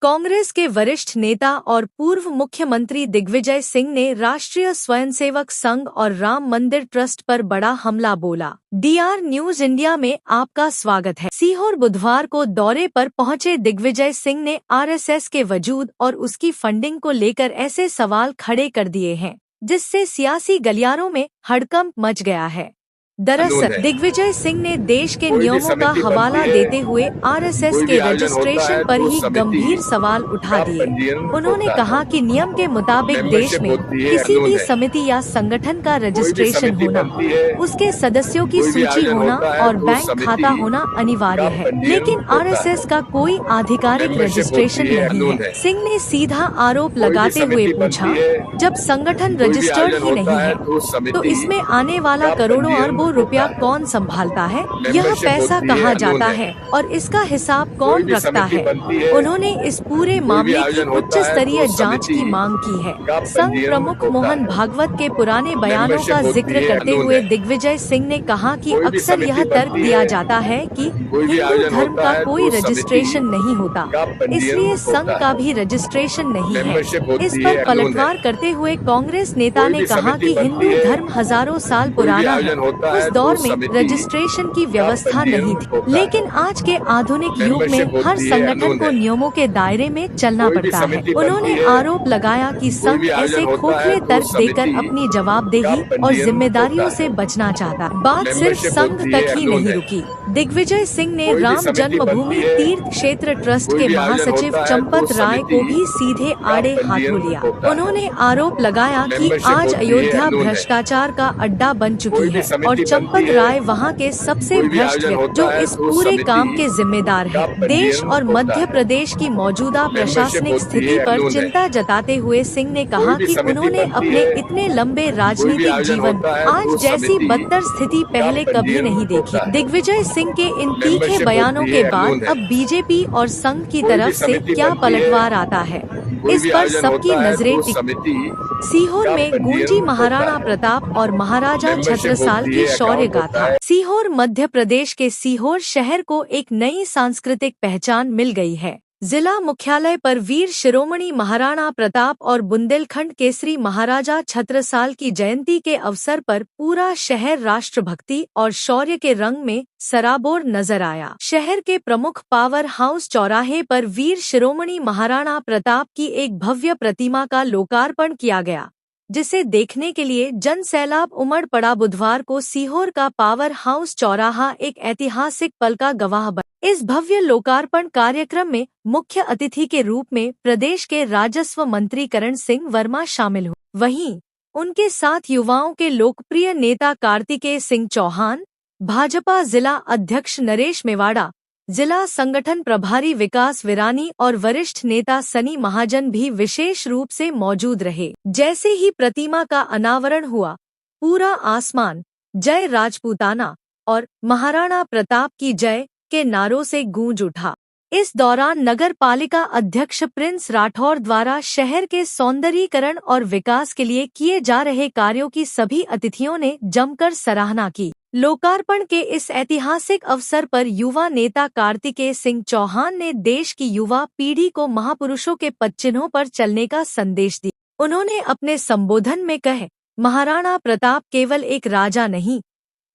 कांग्रेस के वरिष्ठ नेता और पूर्व मुख्यमंत्री दिग्विजय सिंह ने राष्ट्रीय स्वयंसेवक संघ और राम मंदिर ट्रस्ट पर बड़ा हमला बोला। DR न्यूज इंडिया में आपका स्वागत है। सीहोर बुधवार को दौरे पर पहुंचे दिग्विजय सिंह ने RSS के वजूद और उसकी फंडिंग को लेकर ऐसे सवाल खड़े कर दिए हैं जिससे सियासी गलियारों में हड़कंप मच गया है। दरअसल दिग्विजय सिंह ने देश के नियमों का हवाला देते हुए RSS के रजिस्ट्रेशन पर ही गंभीर सवाल उठा दिए। उन्होंने कहा कि नियम के मुताबिक देश में किसी भी समिति या संगठन का रजिस्ट्रेशन होना, उसके सदस्यों की सूची होना और बैंक खाता होना अनिवार्य है, लेकिन RSS का कोई आधिकारिक रजिस्ट्रेशन नहीं है। सिंह ने सीधा आरोप लगाते हुए पूछा, जब संगठन रजिस्टर्ड ही नहीं है तो इसमें आने वाला करोड़ों अरबों रुपया कौन संभालता है? यह पैसा कहाँ जाता है और इसका हिसाब कौन रखता है? उन्होंने इस पूरे मामले की उच्च स्तरीय जांच की मांग की है। संघ प्रमुख मोहन भागवत के पुराने बयानों का जिक्र करते हुए दिग्विजय सिंह ने कहा कि अक्सर यह तर्क दिया जाता है कि हिंदू धर्म का कोई रजिस्ट्रेशन नहीं होता, इसलिए संघ का भी रजिस्ट्रेशन नहीं है। इस पर पलटवार करते हुए कांग्रेस नेता ने कहा कि हिंदू धर्म हजारों साल पुराना है, उस दौर में रजिस्ट्रेशन की व्यवस्था नहीं थी, लेकिन आज के आधुनिक युग में हर संगठन को नियमों के दायरे में चलना पड़ता है। उन्होंने आरोप लगाया कि संघ ऐसे खोखले तर्क देकर अपनी जवाबदेही और जिम्मेदारियों से बचना चाहता। बात सिर्फ संघ तक ही नहीं रुकी। दिग्विजय सिंह ने राम जन्मभूमि तीर्थ क्षेत्र ट्रस्ट के महासचिव चंपत राय को भी सीधे आड़े हाथों लिया। उन्होंने आरोप लगाया कि आज अयोध्या भ्रष्टाचार का अड्डा बन चुकी है और चंपत राय वहां के सबसे भ्रष्ट व्यक्ति जो इस पूरे काम के जिम्मेदार है। देश और मध्य प्रदेश की मौजूदा प्रशासनिक स्थिति पर चिंता जताते हुए सिंह ने कहा कि उन्होंने अपने इतने लंबे राजनीतिक जीवन आज जैसी बदतर स्थिति पहले कभी नहीं देखी। दिग्विजय सिंह के इन तीखे बयानों के बाद अब बीजेपी और संघ की तरफ से क्या पलटवार आता है, इस पर सबकी नजरें टिकी। सीहोर में गूंजी महाराणा प्रताप और महाराजा छत्रसाल की शौर्य गाथा। सीहोर मध्य प्रदेश के सीहोर शहर को एक नई सांस्कृतिक पहचान मिल गई है। जिला मुख्यालय पर वीर शिरोमणि महाराणा प्रताप और बुंदेलखंड केसरी महाराजा छत्रसाल की जयंती के अवसर पर पूरा शहर राष्ट्रभक्ति और शौर्य के रंग में सराबोर नजर आया। शहर के प्रमुख पावर हाउस चौराहे पर वीर शिरोमणि महाराणा प्रताप की एक भव्य प्रतिमा का लोकार्पण किया गया, जिसे देखने के लिए जन सैलाब उमड़ पड़ा। बुधवार को सीहोर का पावर हाउस चौराहा एक ऐतिहासिक पल का गवाह बना। इस भव्य लोकार्पण कार्यक्रम में मुख्य अतिथि के रूप में प्रदेश के राजस्व मंत्री करण सिंह वर्मा शामिल हुए। वहीं उनके साथ युवाओं के लोकप्रिय नेता कार्तिकेय सिंह चौहान, भाजपा जिला अध्यक्ष नरेश मेवाड़ा, जिला संगठन प्रभारी विकास विरानी और वरिष्ठ नेता सनी महाजन भी विशेष रूप से मौजूद रहे। जैसे ही प्रतिमा का अनावरण हुआ, पूरा आसमान जय राजपूताना और महाराणा प्रताप की जय के नारों से गूंज उठा। इस दौरान नगर पालिका अध्यक्ष प्रिंस राठौर द्वारा शहर के सौंदर्यीकरण और विकास के लिए किए जा रहे कार्यों की सभी अतिथियों ने जमकर सराहना की। लोकार्पण के इस ऐतिहासिक अवसर पर युवा नेता कार्तिकेय सिंह चौहान ने देश की युवा पीढ़ी को महापुरुषों के पदचिन्हों पर चलने का संदेश दिया। उन्होंने अपने संबोधन में कहे, महाराणा प्रताप केवल एक राजा नहीं,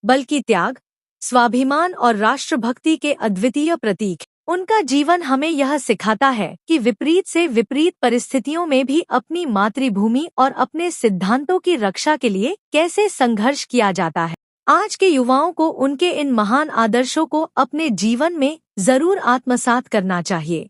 बल्कि त्याग, स्वाभिमान और राष्ट्रभक्ति के अद्वितीय प्रतीक। उनका जीवन हमें यह सिखाता है कि विपरीत से विपरीत परिस्थितियों में भी अपनी मातृभूमि और अपने सिद्धांतों की रक्षा के लिए कैसे संघर्ष किया जाता है। आज के युवाओं को उनके इन महान आदर्शों को अपने जीवन में जरूर आत्मसात करना चाहिए।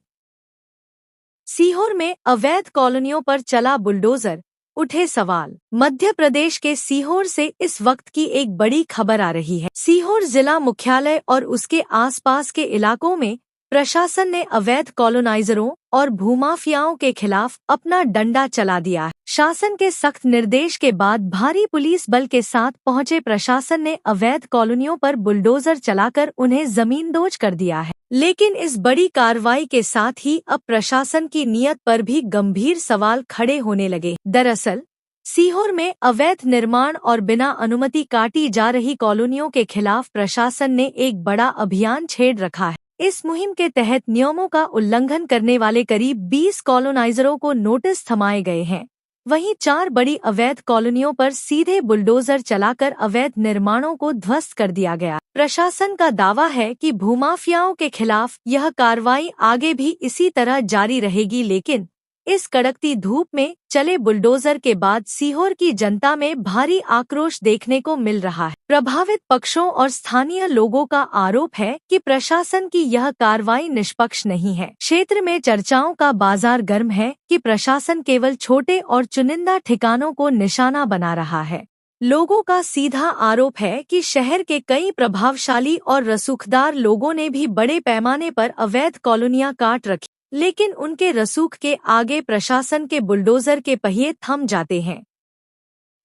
सीहोर में अवैध कॉलोनियों पर चला बुलडोजर, उठे सवाल। मध्य प्रदेश के सीहोर से इस वक्त की एक बड़ी खबर आ रही है। सीहोर जिला मुख्यालय और उसके आसपास के इलाकों में प्रशासन ने अवैध कॉलोनाइजरों और भूमाफियाओं के खिलाफ अपना डंडा चला दिया है। शासन के सख्त निर्देश के बाद भारी पुलिस बल के साथ पहुंचे प्रशासन ने अवैध कॉलोनियों पर बुलडोजर चलाकर उन्हें जमींदोज कर दिया है। लेकिन इस बड़ी कार्रवाई के साथ ही अब प्रशासन की नीयत पर भी गंभीर सवाल खड़े होने लगे। दरअसल सीहोर में अवैध निर्माण और बिना अनुमति काटी जा रही कॉलोनियों के खिलाफ प्रशासन ने एक बड़ा अभियान छेड़ रखा है। इस मुहिम के तहत नियमों का उल्लंघन करने वाले करीब 20 कॉलोनाइजरों को नोटिस थमाए गए हैं। वहीं 4 बड़ी अवैध कॉलोनियों पर सीधे बुलडोजर चलाकर अवैध निर्माणों को ध्वस्त कर दिया गया। प्रशासन का दावा है कि भूमाफियाओं के खिलाफ यह कार्रवाई आगे भी इसी तरह जारी रहेगी, लेकिन इस कड़कती धूप में चले बुलडोजर के बाद सीहोर की जनता में भारी आक्रोश देखने को मिल रहा है। प्रभावित पक्षों और स्थानीय लोगों का आरोप है कि प्रशासन की यह कार्रवाई निष्पक्ष नहीं है। क्षेत्र में चर्चाओं का बाजार गर्म है कि प्रशासन केवल छोटे और चुनिंदा ठिकानों को निशाना बना रहा है। लोगों का सीधा आरोप है कि शहर के कई प्रभावशाली और रसूखदार लोगों ने भी बड़े पैमाने पर अवैध कॉलोनियां काट रखी, लेकिन उनके रसूख के आगे प्रशासन के बुलडोजर के पहिए थम जाते हैं।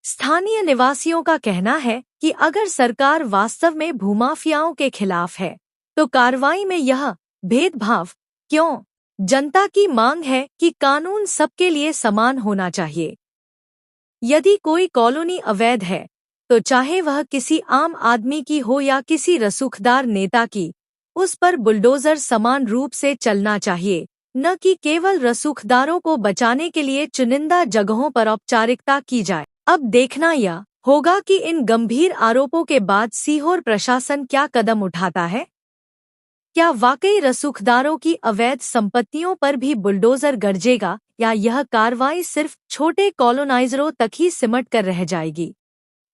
स्थानीय निवासियों का कहना है कि अगर सरकार वास्तव में भूमाफियाओं के खिलाफ है तो कार्रवाई में यह भेदभाव क्यों? जनता की मांग है कि कानून सबके लिए समान होना चाहिए। यदि कोई कॉलोनी अवैध है तो चाहे वह किसी आम आदमी की हो या किसी रसूखदार नेता की, उस पर बुलडोजर समान रूप से चलना चाहिए, न कि केवल रसूखदारों को बचाने के लिए चुनिंदा जगहों पर औपचारिकता की जाए। अब देखना यह होगा कि इन गंभीर आरोपों के बाद सीहोर प्रशासन क्या कदम उठाता है। क्या वाकई रसूखदारों की अवैध संपत्तियों पर भी बुलडोजर गरजेगा या यह कार्रवाई सिर्फ छोटे कॉलोनाइजरों तक ही सिमट कर रह जाएगी।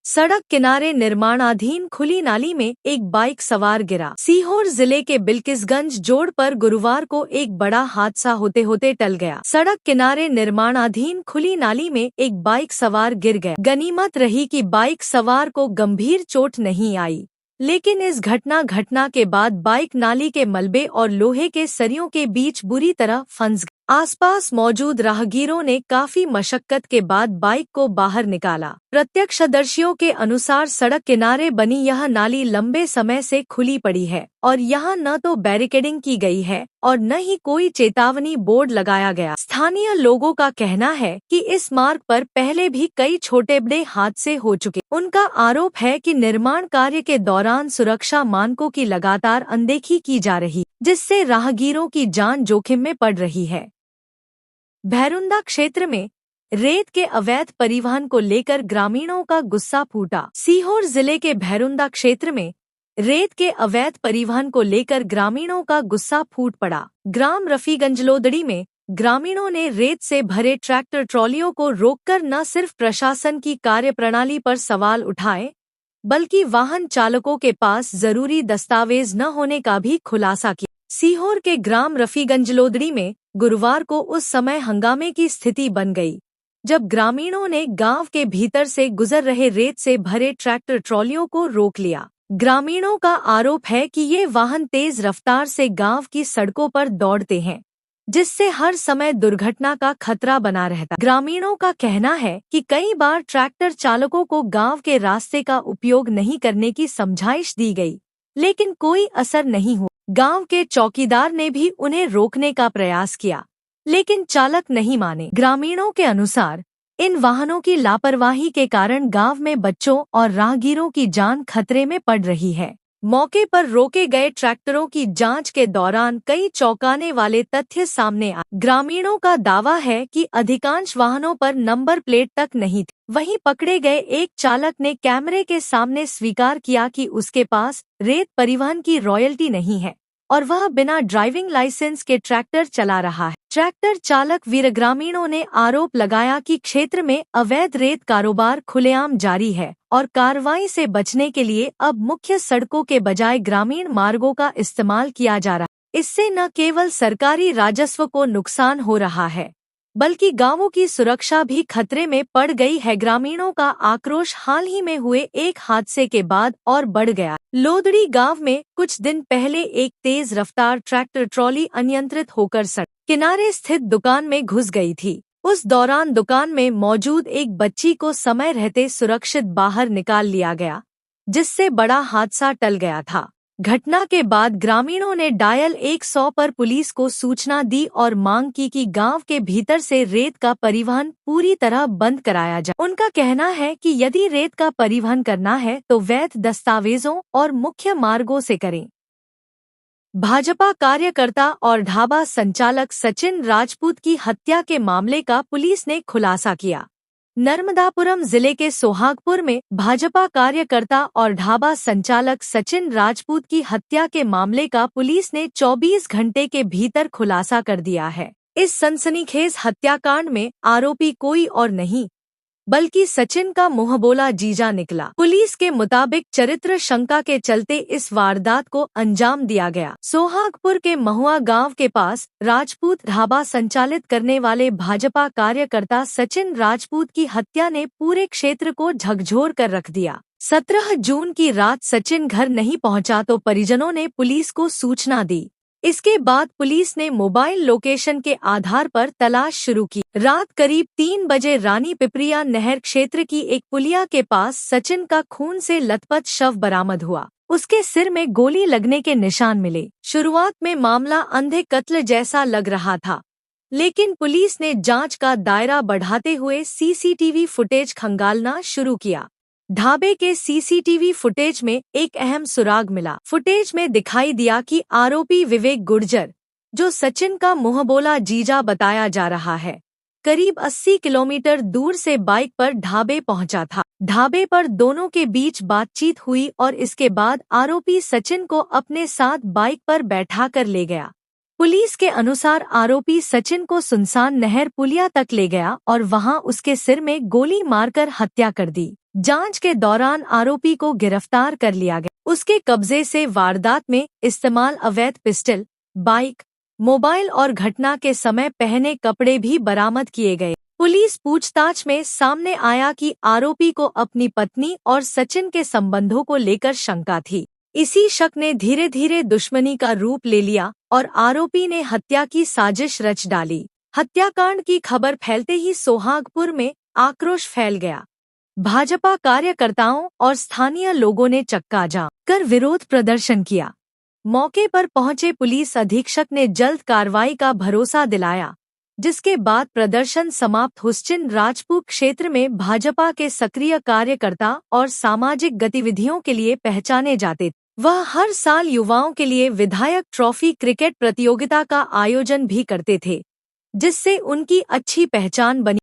सड़क किनारे निर्माणाधीन खुली नाली में एक बाइक सवार गिरा। सीहोर जिले के बिल्किसगंज जोड़ पर गुरुवार को एक बड़ा हादसा होते होते टल गया। सड़क किनारे निर्माणाधीन खुली नाली में एक बाइक सवार गिर गया। गनीमत रही कि बाइक सवार को गंभीर चोट नहीं आई, लेकिन इस घटना के बाद बाइक नाली के मलबे और लोहे के सरियों के बीच बुरी तरह फंस गई। आसपास मौजूद राहगीरों ने काफी मशक्कत के बाद बाइक को बाहर निकाला। प्रत्यक्षदर्शियों के अनुसार सड़क किनारे बनी यह नाली लंबे समय से खुली पड़ी है और यहाँ न तो बैरिकेडिंग की गई है और न ही कोई चेतावनी बोर्ड लगाया गया। स्थानीय लोगों का कहना है कि इस मार्ग पर पहले भी कई छोटे बड़े हादसे हो चुके। उनका आरोप है कि निर्माण कार्य के दौरान सुरक्षा मानकों की लगातार अनदेखी की जा रही, जिससे राहगीरों की जान जोखिम में पड़ रही है। भैरुंदा क्षेत्र में रेत के अवैध परिवहन को लेकर ग्रामीणों का गुस्सा फूटा। सीहोर जिले के भैरुंदा क्षेत्र में रेत के अवैध परिवहन को लेकर ग्रामीणों का गुस्सा फूट पड़ा। ग्राम रफीगंजलोदड़ी में ग्रामीणों ने रेत से भरे ट्रैक्टर ट्रॉलियों को रोककर न सिर्फ प्रशासन की कार्यप्रणाली पर सवाल उठाए, बल्कि वाहन चालकों के पास जरूरी दस्तावेज न होने का भी खुलासा किया। सीहोर के ग्राम रफीगंजलोदड़ी में गुरुवार को उस समय हंगामे की स्थिति बन गई जब ग्रामीणों ने गांव के भीतर से गुजर रहे रेत से भरे ट्रैक्टर ट्रॉलियों को रोक लिया। ग्रामीणों का आरोप है कि ये वाहन तेज रफ्तार से गांव की सड़कों पर दौड़ते हैं, जिससे हर समय दुर्घटना का खतरा बना रहता। ग्रामीणों का कहना है कि कई बार ट्रैक्टर चालकों को गांव के रास्ते का उपयोग नहीं करने की समझाइश दी गई, लेकिन कोई असर नहीं हुआ। गांव के चौकीदार ने भी उन्हें रोकने का प्रयास किया, लेकिन चालक नहीं माने। ग्रामीणों के अनुसार इन वाहनों की लापरवाही के कारण गांव में बच्चों और राहगीरों की जान खतरे में पड़ रही है। मौके पर रोके गए ट्रैक्टरों की जांच के दौरान कई चौंकाने वाले तथ्य सामने आए। ग्रामीणों का दावा है कि अधिकांश वाहनों पर नंबर प्लेट तक नहीं थी। वहीं पकड़े गए एक चालक ने कैमरे के सामने स्वीकार किया कि उसके पास रेत परिवहन की रॉयल्टी नहीं है और वह बिना ड्राइविंग लाइसेंस के ट्रैक्टर चला रहा है। ट्रैक्टर चालक वीर ग्रामीणों ने आरोप लगाया कि क्षेत्र में अवैध रेत कारोबार खुलेआम जारी है और कार्रवाई से बचने के लिए अब मुख्य सड़कों के बजाय ग्रामीण मार्गों का इस्तेमाल किया जा रहा है। इससे न केवल सरकारी राजस्व को नुकसान हो रहा है, बल्कि गांवों की सुरक्षा भी खतरे में पड़ गई है। ग्रामीणों का आक्रोश हाल ही में हुए एक हादसे के बाद और बढ़ गया। लोदड़ी गांव में कुछ दिन पहले एक तेज रफ्तार ट्रैक्टर ट्रॉली अनियंत्रित होकर सड़क किनारे स्थित दुकान में घुस गई थी। उस दौरान दुकान में मौजूद एक बच्ची को समय रहते सुरक्षित बाहर निकाल लिया गया, जिससे बड़ा हादसा टल गया था। घटना के बाद ग्रामीणों ने डायल 100 पर पुलिस को सूचना दी और मांग की कि गांव के भीतर से रेत का परिवहन पूरी तरह बंद कराया जाए। उनका कहना है कि यदि रेत का परिवहन करना है तो वैध दस्तावेजों और मुख्य मार्गों से करें। भाजपा कार्यकर्ता और ढाबा संचालक सचिन राजपूत की हत्या के मामले का पुलिस ने खुलासा किया। नर्मदापुरम जिले के सोहागपुर में भाजपा कार्यकर्ता और ढाबा संचालक सचिन राजपूत की हत्या के मामले का पुलिस ने 24 घंटे के भीतर खुलासा कर दिया है। इस सनसनीखेज हत्याकांड में आरोपी कोई और नहीं बल्कि सचिन का मुंहबोला जीजा निकला। पुलिस के मुताबिक चरित्र शंका के चलते इस वारदात को अंजाम दिया गया। सोहागपुर के महुआ गांव के पास राजपूत ढाबा संचालित करने वाले भाजपा कार्यकर्ता सचिन राजपूत की हत्या ने पूरे क्षेत्र को झकझोर कर रख दिया। 17 जून की रात सचिन घर नहीं पहुंचा तो परिजनों ने पुलिस को सूचना दी। इसके बाद पुलिस ने मोबाइल लोकेशन के आधार पर तलाश शुरू की। रात करीब 3 बजे रानी पिपरिया नहर क्षेत्र की एक पुलिया के पास सचिन का खून से लथपथ शव बरामद हुआ। उसके सिर में गोली लगने के निशान मिले। शुरुआत में मामला अंधे कत्ल जैसा लग रहा था, लेकिन पुलिस ने जांच का दायरा बढ़ाते हुए सीसीटीवी फुटेज खंगालना शुरू किया। ढाबे के सीसीटीवी फुटेज में एक अहम सुराग मिला। फुटेज में दिखाई दिया कि आरोपी विवेक गुर्जर, जो सचिन का मुंहबोला जीजा बताया जा रहा है, करीब 80 किलोमीटर दूर से बाइक पर ढाबे पहुंचा था। ढाबे पर दोनों के बीच बातचीत हुई और इसके बाद आरोपी सचिन को अपने साथ बाइक पर बैठा कर ले गया। पुलिस के अनुसार आरोपी सचिन को सुनसान नहर पुलिया तक ले गया और वहां उसके सिर में गोली मारकर हत्या कर दी। जांच के दौरान आरोपी को गिरफ्तार कर लिया गया। उसके कब्जे से वारदात में इस्तेमाल अवैध पिस्टल, बाइक, मोबाइल और घटना के समय पहने कपड़े भी बरामद किए गए। पुलिस पूछताछ में सामने आया कि आरोपी को अपनी पत्नी और सचिन के संबंधों को लेकर शंका थी। इसी शक ने धीरे धीरे दुश्मनी का रूप ले लिया और आरोपी ने हत्या की साजिश रच डाली। हत्याकांड की खबर फैलते ही सोहागपुर में आक्रोश फैल गया। भाजपा कार्यकर्ताओं और स्थानीय लोगों ने चक्का जाम कर विरोध प्रदर्शन किया। मौके पर पहुंचे पुलिस अधीक्षक ने जल्द कार्रवाई का भरोसा दिलाया, जिसके बाद प्रदर्शन समाप्त। हुसैन राजपूत क्षेत्र में भाजपा के सक्रिय कार्यकर्ता और सामाजिक गतिविधियों के लिए पहचाने जाते थे। वह हर साल युवाओं के लिए विधायक ट्रॉफी क्रिकेट प्रतियोगिता का आयोजन भी करते थे, जिससे उनकी अच्छी पहचान बनी।